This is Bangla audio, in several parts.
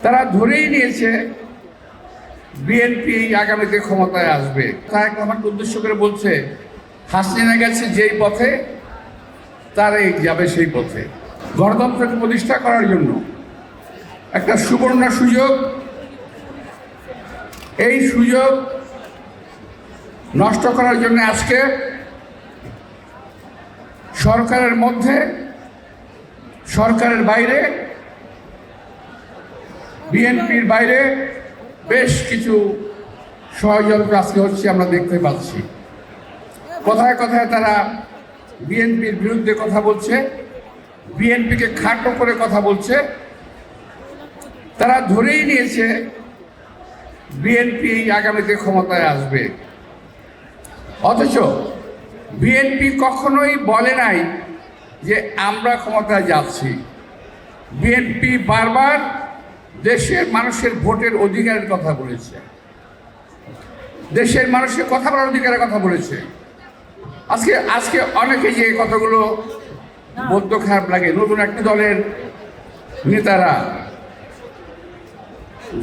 তারা ধরেই নিয়েছে বিএনপি আগামীতে ক্ষমতায় আসবে। তারেক রহমানকে উদ্দেশ্য করে বলছে হাসিনা গেছে যেই পথে তারাই যাবে সেই পথে। গণতন্ত্রকে প্রতিষ্ঠা করার জন্য একটা সুবর্ণ সুযোগ, এই সুযোগ নষ্ট করার জন্য আজকে সরকারের মধ্যে, সরকারের বাইরে, বিএনপির বাইরে বেশ কিছু ষড়যন্ত্র আজকে হচ্ছে, আমরা দেখতে পাচ্ছি। কথায় কথায় তারা বিএনপির বিরুদ্ধে কথা বলছে, বিএনপিকে খাটো করে কথা বলছে। তারা ধরেই নিয়েছে বিএনপি আগামীতে ক্ষমতায় আসবে, অথচ বিএনপি কখনোই বলে নাই যে আমরা ক্ষমতায় যাচ্ছি। বিএনপি বারবার দেশের মানুষের ভোটের অধিকারের কথা বলেছে, দেশের মানুষের কথা বলার অধিকারের কথা বলেছে। আজকে অনেকে যে কথাগুলো বলতে খারাপ লাগে, নতুন একটি দলের নেতারা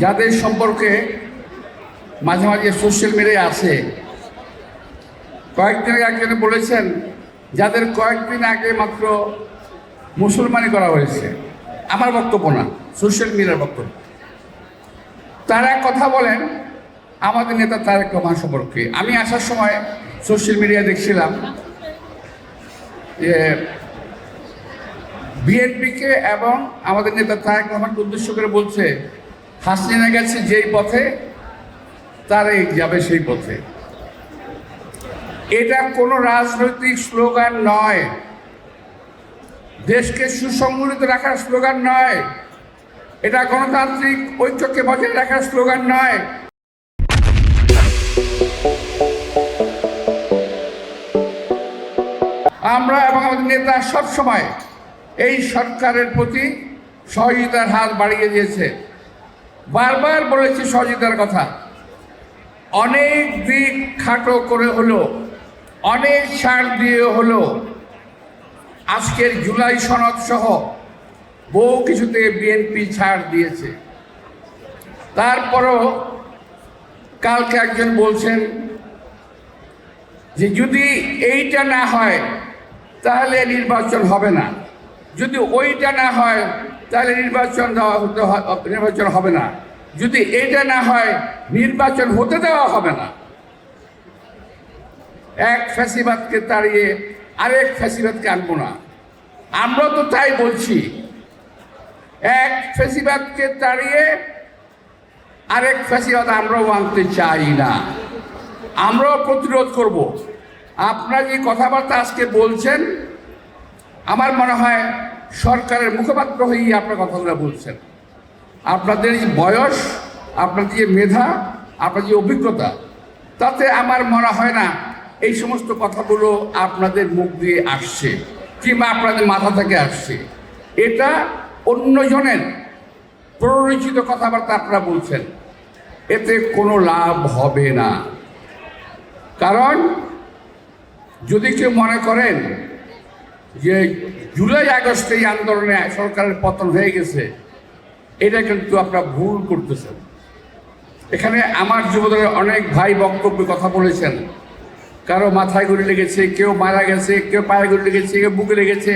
যাদের সম্পর্কে মাঝে মাঝে সোশ্যাল মিডিয়ায় আছে, কয়েকদিন আগে একজনে বলেছেন যাদের কয়েকদিন আগে মাত্র মুসলমানি করা হয়েছে। আমার বক্তব্য না, সোশ্যাল মিডিয়ার বক্তব্য। তারা কথা বলেন আমাদের নেতা তারেক রহমান সম্পর্কে। আমি আসার সময় সোশ্যাল মিডিয়া দেখছিলাম যে বিএনপিকে এবং আমাদের নেতা তারেক রহমানকে উদ্দেশ্য করে বলছে হাসিনা গেছে যেই পথে তারাই যাবে সেই পথে। এটা কোনো রাজনৈতিক স্লোগান নয়, দেশকে সুসংগঠিত রাখার স্লোগান নয়, এটা গণতান্ত্রিক ঐক্যকে বজায় রাখার স্লোগান নয়। আমরা এবং আমাদের নেতা সবসময় এই সরকারের প্রতি সহযোগিতার হাত বাড়িয়ে দিয়েছে, বারবার বলেছি সহযোগিতার কথা। অনেক দিক খাটো করে হলো, অনেক ছাড় দিয়ে হলো, আজকের জুলাই সনদ সহ বহু কিছুতে বিএনপি ছাড় দিয়েছে। তারপরও কালকে একজন বলছেন যে যদি এইটা না হয় তাহলে নির্বাচন হবে না, যদি ওইটা না হয় তাহলে নির্বাচন হবে না, যদি এটা না হয় নির্বাচন হতে দেওয়া হবে না। এক ফ্যাসিবাদকে তাড়িয়ে আরেক ফ্যাসিবাদকে আনবো না। আমরা তো তাই বলছি, এক ফ্যাসিবাদকে তাড়িয়ে আরেক ফ্যাসিবাদ আমরাও আনতে চাই না, আমরাও প্রতিরোধ করব। আপনারা যে কথাবার্তা আজকে বলছেন, আমার মনে হয় সরকারের মুখপাত্র হয়েই আপনার কথাগুলো বলছেন। আপনাদের যে বয়স, আপনাদের যে মেধা, আপনার যে অভিজ্ঞতা, তাতে আমার মনে হয় না এই সমস্ত কথাগুলো আপনাদের মুখ দিয়ে আসছে কিংবা আপনাদের মাথা থেকে আসছে। এটা অন্যজনের প্ররোচিত কথাবার্তা আপনারা বলছেন, এতে কোনো লাভ হবে না। কারণ যদি কেউ মনে করেন যে জুলাই আগস্টে এই আন্দোলনে সরকারের পতন হয়ে গেছে, এটা কিন্তু আপনারা ভুল করতেছেন। এখানে আমার যুবদলের অনেক ভাই বক্তব্যে কথা বলেছেন, কারো মাথায় গুলি লেগেছে, কেউ মারা গেছে, কেউ পায়ে গুলি লেগেছে, কেউ বুকে লেগেছে।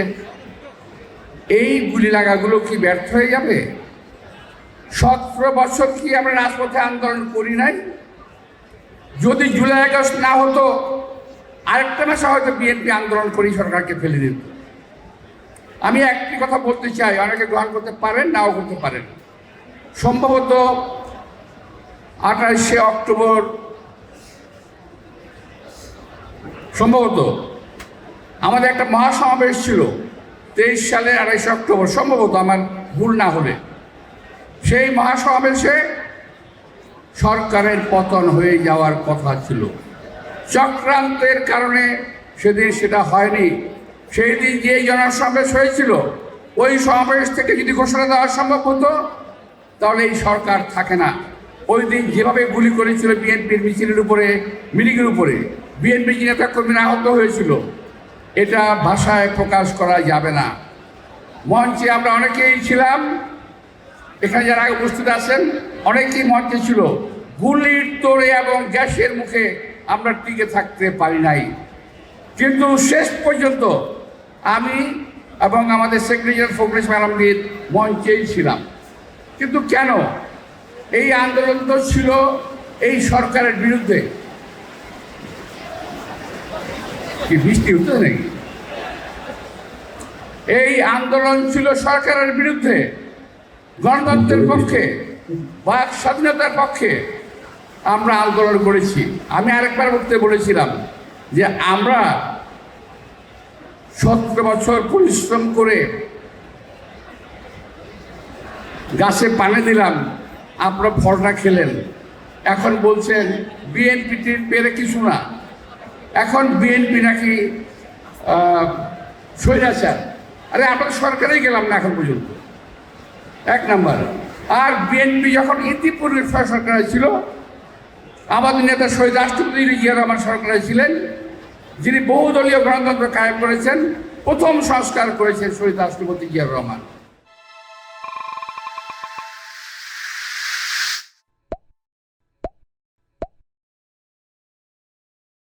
এই গুলি লাগাগুলো কি ব্যর্থ হয়ে যাবে? 17 বছর কি আমরা রাজপথে আন্দোলন করি নাই? যদি জুলাই আগস্ট না হতো আরেকটা মাসে হয়তো বিএনপি আন্দোলন করেই সরকারকে ফেলে দিত। আমি একটি কথা বলতে চাই, অনেকে গ্রহণ করতে পারেন, নাও করতে পারেন। সম্ভবত 28শে অক্টোবর, সম্ভবত আমাদের একটা মহাসমাবেশ ছিল 23 সালের 28শে অক্টোবর, সম্ভবত আমার ভুল না হলে। সেই মহাসমাবেশে সরকারের পতন হয়ে যাওয়ার কথা ছিল, চক্রান্তের কারণে সেদিন সেটা হয়নি। সেই দিন যে জনসমাবেশ হয়েছিল, ওই সমাবেশ থেকে যদি ঘোষণা দেওয়া সম্ভব হতো তাহলে এই সরকার থাকে না। ওই দিন যেভাবে গুলি করেছিল বিএনপির মিছিলের উপরে, মিটিংয়ের উপরে, বিএনপি নেতা কর্মীরা আহত হয়েছিল, এটা ভাষায় প্রকাশ করা যাবে না। মঞ্চে আমরা অনেকেই ছিলাম, এখানে যারা উপস্থিত আছেন অনেকেই মঞ্চে ছিল, গুলির তোড়ে এবং গ্যাসের মুখে আমরা টিকে থাকতে পারি নাই। কিন্তু শেষ পর্যন্ত আমি এবং আমাদের সেক্রেটারি ফখরুল ইসলাম আলমগীর মঞ্চেই ছিলাম। কিন্তু কেন? এই আন্দোলন তো ছিল এই সরকারের বিরুদ্ধে। কি বৃষ্টি হতো নাকি? এই আন্দোলন ছিল সরকারের বিরুদ্ধে, গণতন্ত্রের পক্ষে, বাক স্বাধীনতার পক্ষে আমরা আন্দোলন করেছি। আমি আরেকবার বলতে বলেছিলাম যে আমরা 17 বছর পরিশ্রম করে গাছে পানি দিলাম, আপনারা ফলটা খেলেন। এখন বলছেন বিএনপিটির পেরে কিছু না, এখন বিএনপি নাকি স্বৈরাচার। আরে আমরা সরকারেই গেলাম না এখন পর্যন্ত, এক নাম্বার। আর বিএনপি যখন ইতিপূর্বে সরকারে ছিল, আমাদের নেতা শহীদ রাষ্ট্রপতি জিয়া রহমান সরকারে ছিলেন, যিনি বহুদলীয় গণতন্ত্র কায়েম করেছেন, প্রথম সংস্কার করেছেন শহীদ রাষ্ট্রপতি জিয়া রহমান।